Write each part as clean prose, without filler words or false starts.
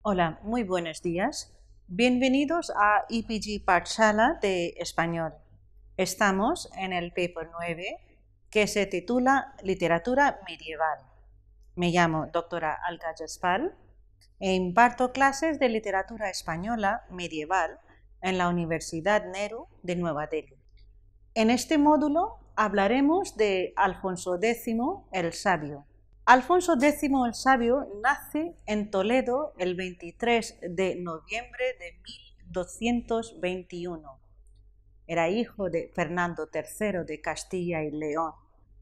Hola, muy buenos días. Bienvenidos a EPG Pathshala de Español. Estamos en el paper 9 que se titula Literatura Medieval. Me llamo doctora Alga Jaspal e imparto clases de literatura española medieval en la Universidad Nehru de Nueva Delhi. En este módulo hablaremos de Alfonso X el Sabio. Alfonso X el Sabio nace en Toledo el 23 de noviembre de 1221. Era hijo de Fernando III de Castilla y León,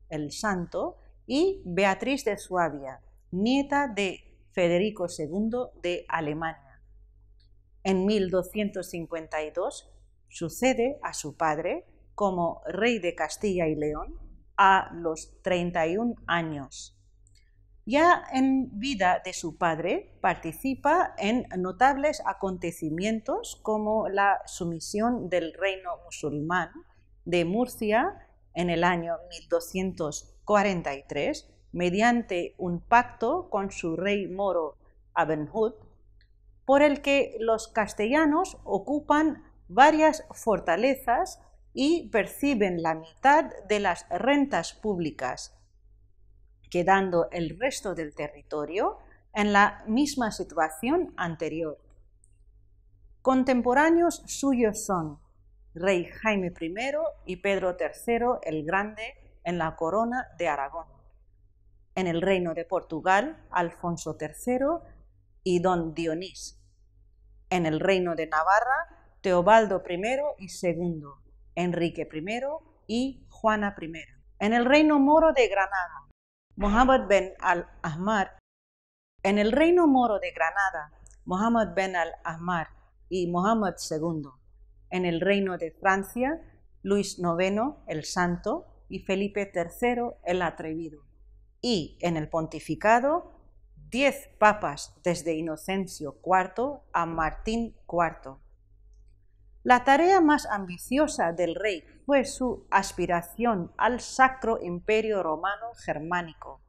el Santo, y Beatriz de Suabia, nieta de Federico II de Alemania. En 1252 sucede a su padre como rey de Castilla y León a los 31 años. Ya en vida de su padre participa en notables acontecimientos como la sumisión del reino musulmán de Murcia en el año 1243 mediante un pacto con su rey moro Aben Hud, por el que los castellanos ocupan varias fortalezas y perciben la mitad de las rentas públicas, quedando el resto del territorio en la misma situación anterior. Contemporáneos suyos son rey Jaime I y Pedro III el Grande en la corona de Aragón. En el reino de Portugal, Alfonso III y don Dionís. En el reino de Navarra, Teobaldo I y II, Enrique I y Juana I. En el reino moro de Granada, Muhammad ben al-Ahmar. En el reino moro de Granada, Muhammad ben al-Ahmar y Muhammad II. En el reino de Francia, Luis IX el Santo y Felipe III el Atrevido. Y en el pontificado, 10 papas desde Inocencio IV a Martín IV. La tarea más ambiciosa del rey fue su aspiración al Sacro Imperio Romano Germánico,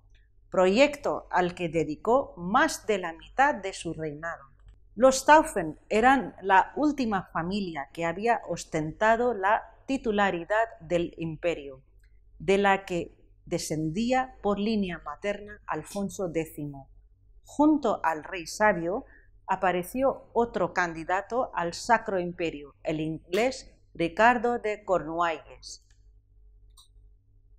proyecto al que dedicó más de la mitad de su reinado. Los Stauffen eran la última familia que había ostentado la titularidad del imperio, de la que descendía por línea materna Alfonso X. Junto al rey sabio apareció otro candidato al Sacro Imperio, el inglés Ricardo de Cornualles.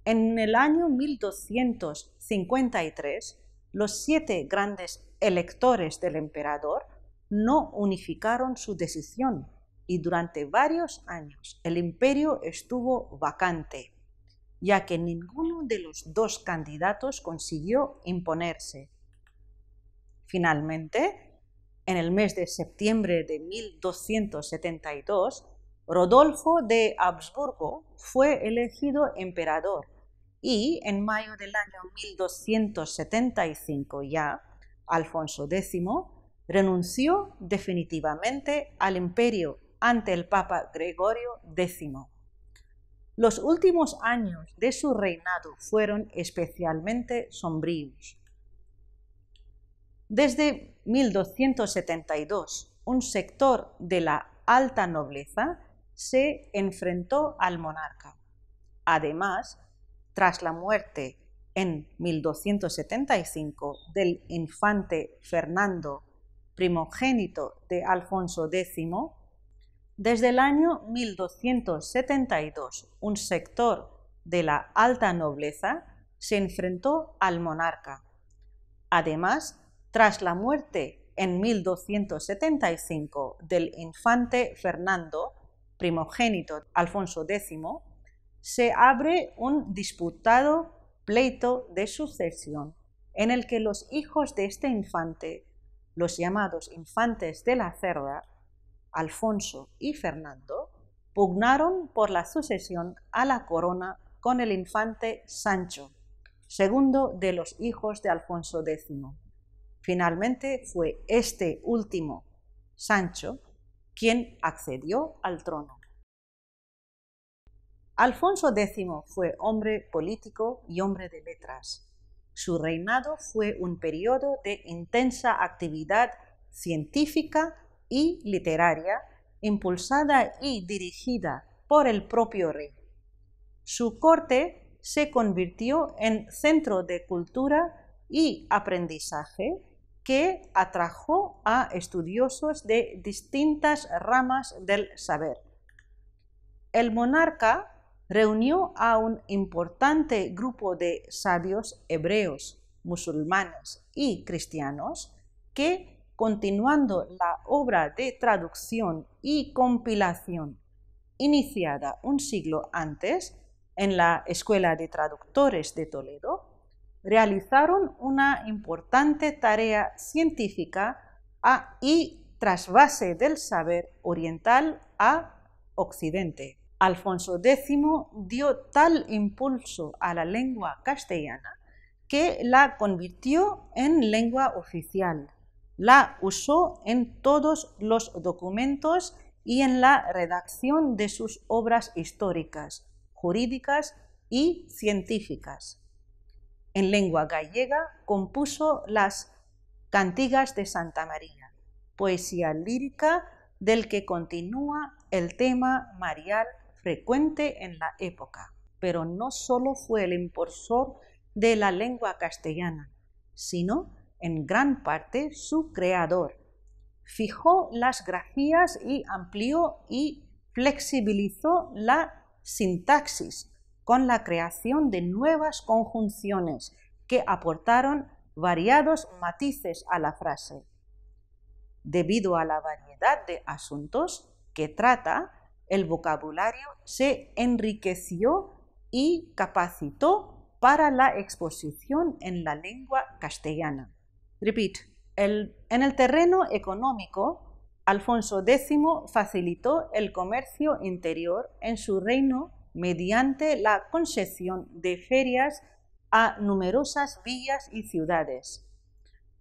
En el año 1253, los 7 grandes electores del emperador no unificaron su decisión y durante varios años el imperio estuvo vacante, ya que ninguno de los 2 candidatos consiguió imponerse. Finalmente, en el mes de septiembre de 1272, Rodolfo de Habsburgo fue elegido emperador y en mayo del año 1275 ya, Alfonso X renunció definitivamente al imperio ante el Papa Gregorio X. Los últimos años de su reinado fueron especialmente sombríos. Desde 1272, un sector de la alta nobleza se enfrentó al monarca. Además, tras la muerte en 1275 del infante Fernando, primogénito de Alfonso X, desde el año 1272 un sector de la alta nobleza se enfrentó al monarca. Además, tras la muerte en 1275 del infante Fernando, primogénito Alfonso X, se abre un disputado pleito de sucesión en el que los hijos de este infante, los llamados infantes de la Cerda, Alfonso y Fernando, pugnaron por la sucesión a la corona con el infante Sancho, segundo de los hijos de Alfonso X. Finalmente fue este último, Sancho, quien accedió al trono. Alfonso X fue hombre político y hombre de letras. Su reinado fue un periodo de intensa actividad científica y literaria, impulsada y dirigida por el propio rey. Su corte se convirtió en centro de cultura y aprendizaje que atrajo a estudiosos de distintas ramas del saber. El monarca reunió a un importante grupo de sabios hebreos, musulmanes y cristianos que, continuando la obra de traducción y compilación iniciada un siglo antes en la Escuela de Traductores de Toledo, realizaron una importante tarea científica y trasvase del saber oriental a Occidente. Alfonso X dio tal impulso a la lengua castellana que la convirtió en lengua oficial, la usó en todos los documentos y en la redacción de sus obras históricas, jurídicas y científicas. En lengua gallega compuso las Cantigas de Santa María, poesía lírica del que continúa el tema marial frecuente en la época. Pero no solo fue el impulsor de la lengua castellana, sino en gran parte su creador. Fijó las grafías y amplió y flexibilizó la sintaxis con la creación de nuevas conjunciones que aportaron variados matices a la frase. Debido a la variedad de asuntos que trata, el vocabulario se enriqueció y capacitó para la exposición en la lengua castellana. En el terreno económico, Alfonso X facilitó el comercio interior en su reino mediante la concesión de ferias a numerosas villas y ciudades.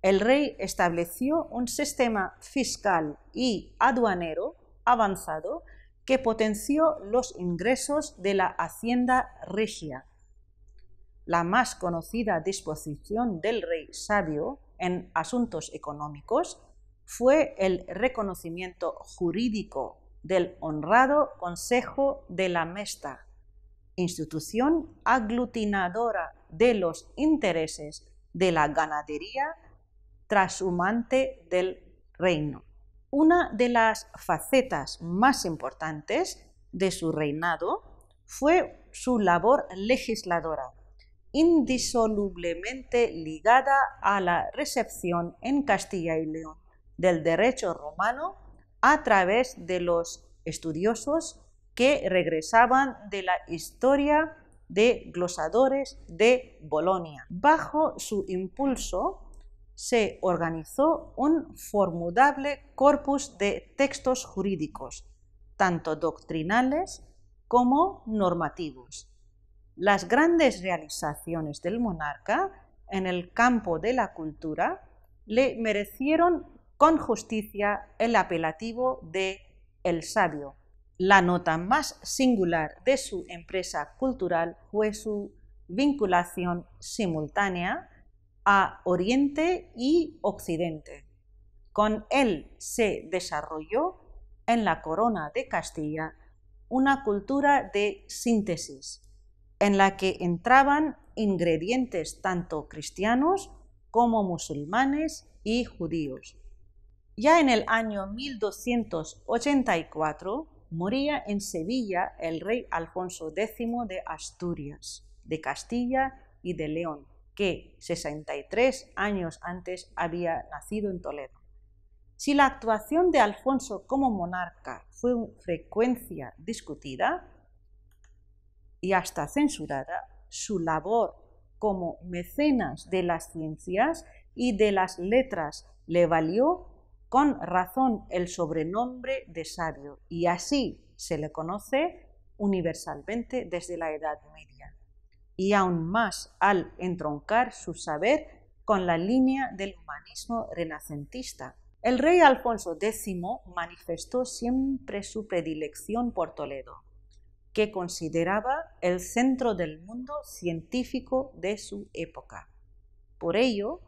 El rey estableció un sistema fiscal y aduanero avanzado que potenció los ingresos de la hacienda regia. La más conocida disposición del rey sabio en asuntos económicos fue el reconocimiento jurídico del honrado Consejo de la Mesta, institución aglutinadora de los intereses de la ganadería trashumante del reino. Una de las facetas más importantes de su reinado fue su labor legisladora, indisolublemente ligada a la recepción en Castilla y León del derecho romano a través de los estudiosos que regresaban de la historia de glosadores de Bolonia. Bajo su impulso se organizó un formidable corpus de textos jurídicos, tanto doctrinales como normativos. Las grandes realizaciones del monarca en el campo de la cultura le merecieron con justicia el apelativo de El Sabio. La nota más singular de su empresa cultural fue su vinculación simultánea a Oriente y Occidente. Con él se desarrolló en la Corona de Castilla una cultura de síntesis, en la que entraban ingredientes tanto cristianos como musulmanes y judíos. Ya en el año 1284 moría en Sevilla el rey Alfonso X de Asturias, de Castilla y de León, que 63 años antes había nacido en Toledo. Si la actuación de Alfonso como monarca fue con frecuencia discutida y hasta censurada, su labor como mecenas de las ciencias y de las letras le valió con razón el sobrenombre de sabio, y así se le conoce universalmente desde la Edad Media, y aún más al entroncar su saber con la línea del humanismo renacentista. El rey Alfonso X manifestó siempre su predilección por Toledo, que consideraba el centro del mundo científico de su época. Por ello,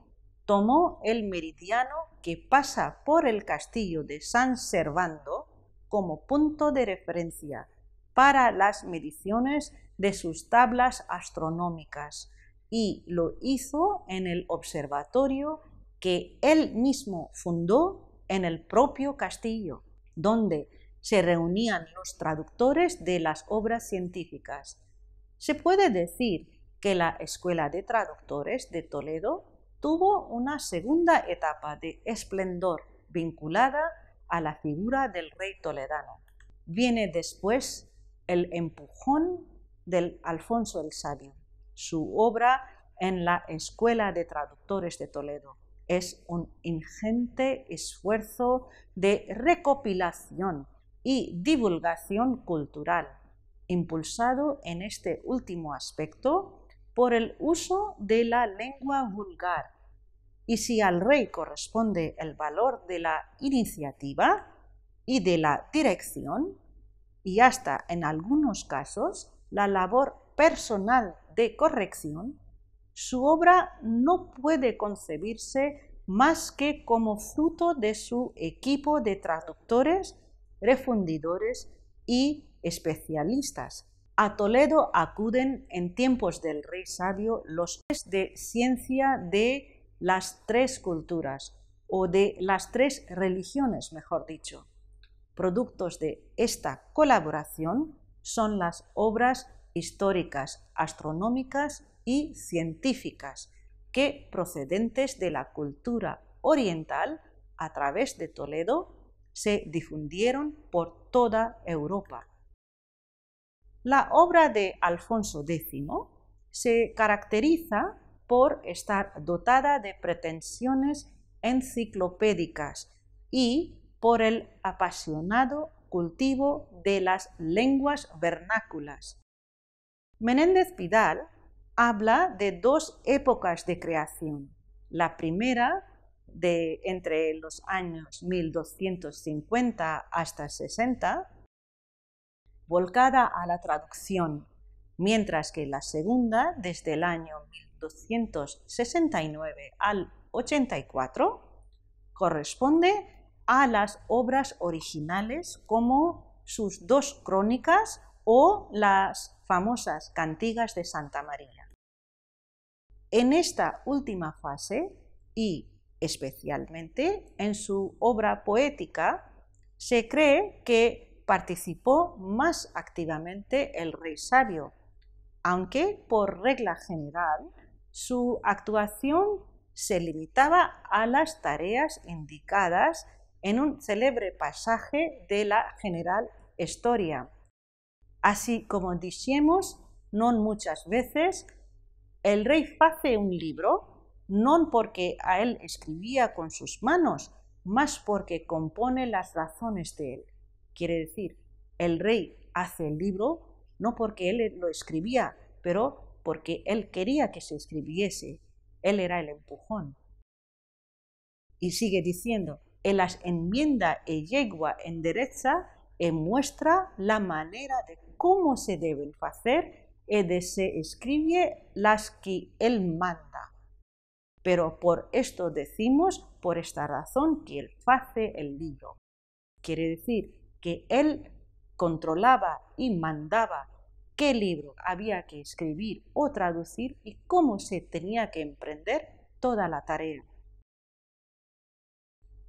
tomó el meridiano que pasa por el castillo de San Servando como punto de referencia para las mediciones de sus tablas astronómicas y lo hizo en el observatorio que él mismo fundó en el propio castillo, donde se reunían los traductores de las obras científicas. Se puede decir que la Escuela de Traductores de Toledo tuvo una segunda etapa de esplendor vinculada a la figura del rey toledano. Viene después el empujón del Alfonso el Sabio. Su obra en la Escuela de Traductores de Toledo es un ingente esfuerzo de recopilación y divulgación cultural, impulsado en este último aspecto por el uso de la lengua vulgar. Y si al rey corresponde el valor de la iniciativa y de la dirección, y hasta en algunos casos la labor personal de corrección, su obra no puede concebirse más que como fruto de su equipo de traductores, refundidores y especialistas. A Toledo acuden en tiempos del rey sabio los de ciencia de las tres culturas, o de las tres religiones, mejor dicho. Productos de esta colaboración son las obras históricas, astronómicas y científicas que, procedentes de la cultura oriental, a través de Toledo, se difundieron por toda Europa. La obra de Alfonso X se caracteriza por estar dotada de pretensiones enciclopédicas y por el apasionado cultivo de las lenguas vernáculas. Menéndez Pidal habla de dos épocas de creación. La primera, entre los años 1250 hasta 60, volcada a la traducción, mientras que la segunda, desde el año 1269 al 84, corresponde a las obras originales como sus dos crónicas o las famosas cantigas de Santa María. En esta última fase, y especialmente en su obra poética, se cree que participó más activamente el rey sabio, aunque por regla general su actuación se limitaba a las tareas indicadas en un célebre pasaje de la General Historia. Así como dixemos, non muchas veces, el rey face un libro, non porque a él escribía con sus manos, mas porque compone las razones de él. Quiere decir, el rey hace el libro no porque él lo escribía, pero porque él quería que se escribiese. Él era el empujón. Y sigue diciendo, en las enmienda e yegua en derecha e muestra la manera de cómo se deben hacer e de se escribe las que él manda. Pero por esto decimos, por esta razón, que él hace el libro. Quiere decir que él controlaba y mandaba qué libro había que escribir o traducir y cómo se tenía que emprender toda la tarea.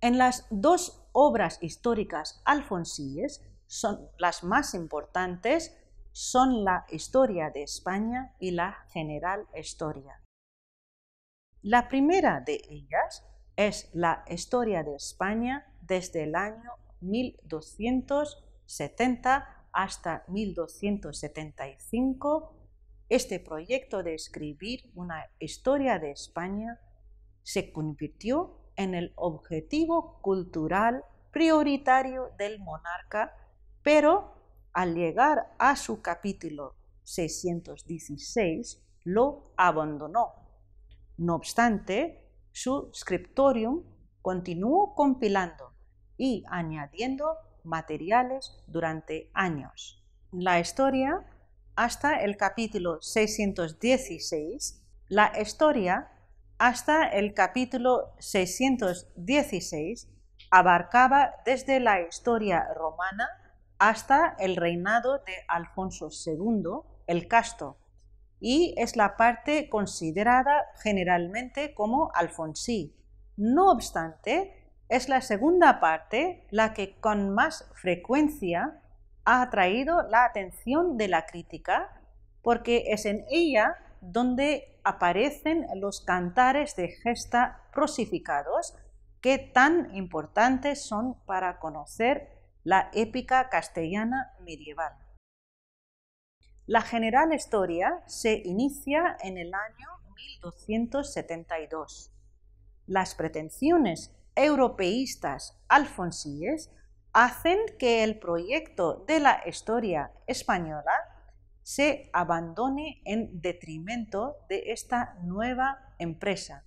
En las dos obras históricas alfonsíes, son las más importantes, son la Historia de España y la General Historia. La primera de ellas es la Historia de España desde el año 1270 hasta 1275. Este proyecto de escribir una historia de España se convirtió en el objetivo cultural prioritario del monarca, pero al llegar a su capítulo 616 lo abandonó. No obstante, su scriptorium continuó compilando y añadiendo materiales durante años. La historia, hasta el capítulo 616, la historia hasta el capítulo 616 abarcaba desde la historia romana hasta el reinado de Alfonso II el Casto, y es la parte considerada generalmente como alfonsí. No obstante, es la segunda parte la que con más frecuencia ha atraído la atención de la crítica, porque es en ella donde aparecen los cantares de gesta prosificados que tan importantes son para conocer la épica castellana medieval. La general historia se inicia en el año 1272. Las pretensiones europeístas alfonsíes hacen que el proyecto de la historia española se abandone en detrimento de esta nueva empresa.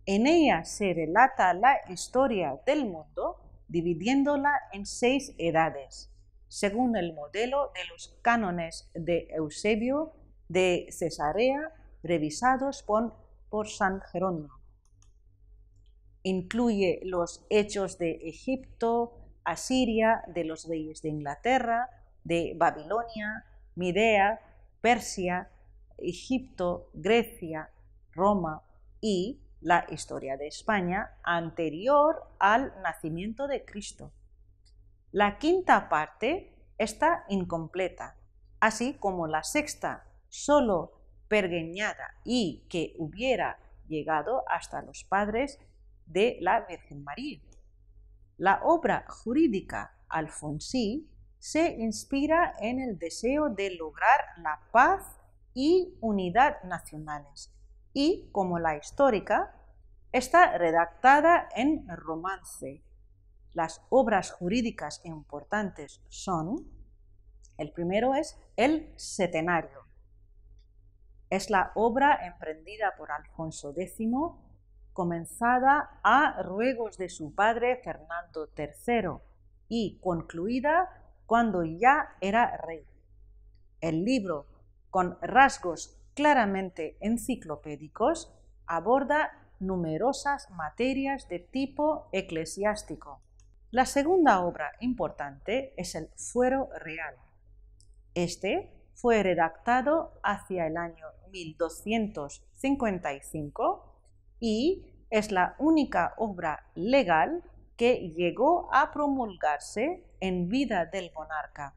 En ella se relata la historia del mundo dividiéndola en 6 edades, según el modelo de los cánones de Eusebio de Cesarea revisados por San Jerónimo. Incluye los hechos de Egipto, Asiria, de los reyes de Inglaterra, de Babilonia, Midea, Persia, Egipto, Grecia, Roma y la historia de España anterior al nacimiento de Cristo. La quinta parte está incompleta, así como la sexta, solo pergeñada y que hubiera llegado hasta los padres de la Virgen María. La obra jurídica alfonsí se inspira en el deseo de lograr la paz y unidad nacionales y, como la histórica, está redactada en romance. Las obras jurídicas importantes son: el primero es El Setenario. Es la obra emprendida por Alfonso X, comenzada a ruegos de su padre Fernando III y concluida cuando ya era rey. El libro, con rasgos claramente enciclopédicos, aborda numerosas materias de tipo eclesiástico. La segunda obra importante es el Fuero Real. Este fue redactado hacia el año 1255 y es la única obra legal que llegó a promulgarse en vida del monarca.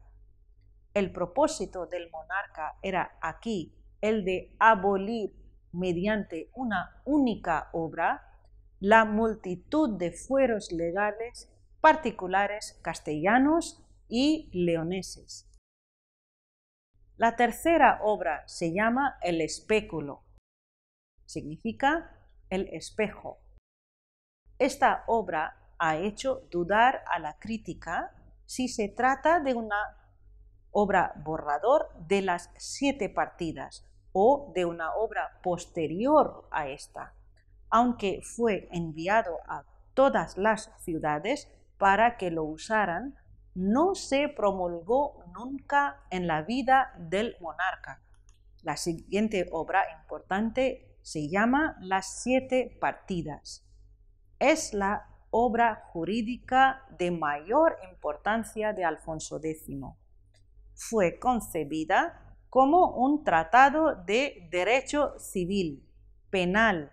El propósito del monarca era aquí el de abolir mediante una única obra la multitud de fueros legales particulares castellanos y leoneses. La tercera obra se llama El Espéculo. Significa el espejo. Esta obra ha hecho dudar a la crítica si se trata de una obra borrador de las 7 partidas o de una obra posterior a esta, aunque fue enviado a todas las ciudades para que lo usaran, no se promulgó nunca en la vida del monarca. La siguiente obra importante se llama Las 7 partidas. Es la obra jurídica de mayor importancia de Alfonso X. Fue concebida como un tratado de derecho civil, penal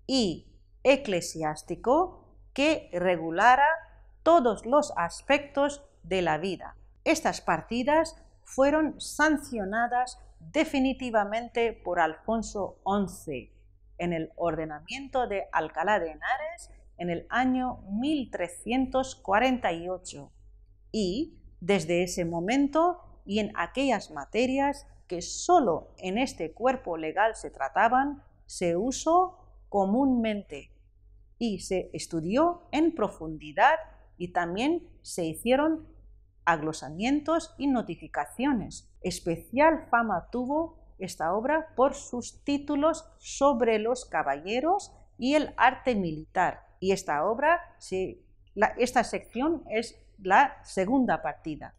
y eclesiástico que regulara todos los aspectos de la vida. Estas partidas fueron sancionadas definitivamente por Alfonso XI en el ordenamiento de Alcalá de Henares en el año 1348 y desde ese momento y en aquellas materias que solo en este cuerpo legal se trataban, se usó comúnmente y se estudió en profundidad y también se hicieron aglosamientos y notificaciones. Especial fama tuvo esta obra por sus títulos sobre los caballeros y el arte militar. Y esta obra, esta sección es la segunda partida.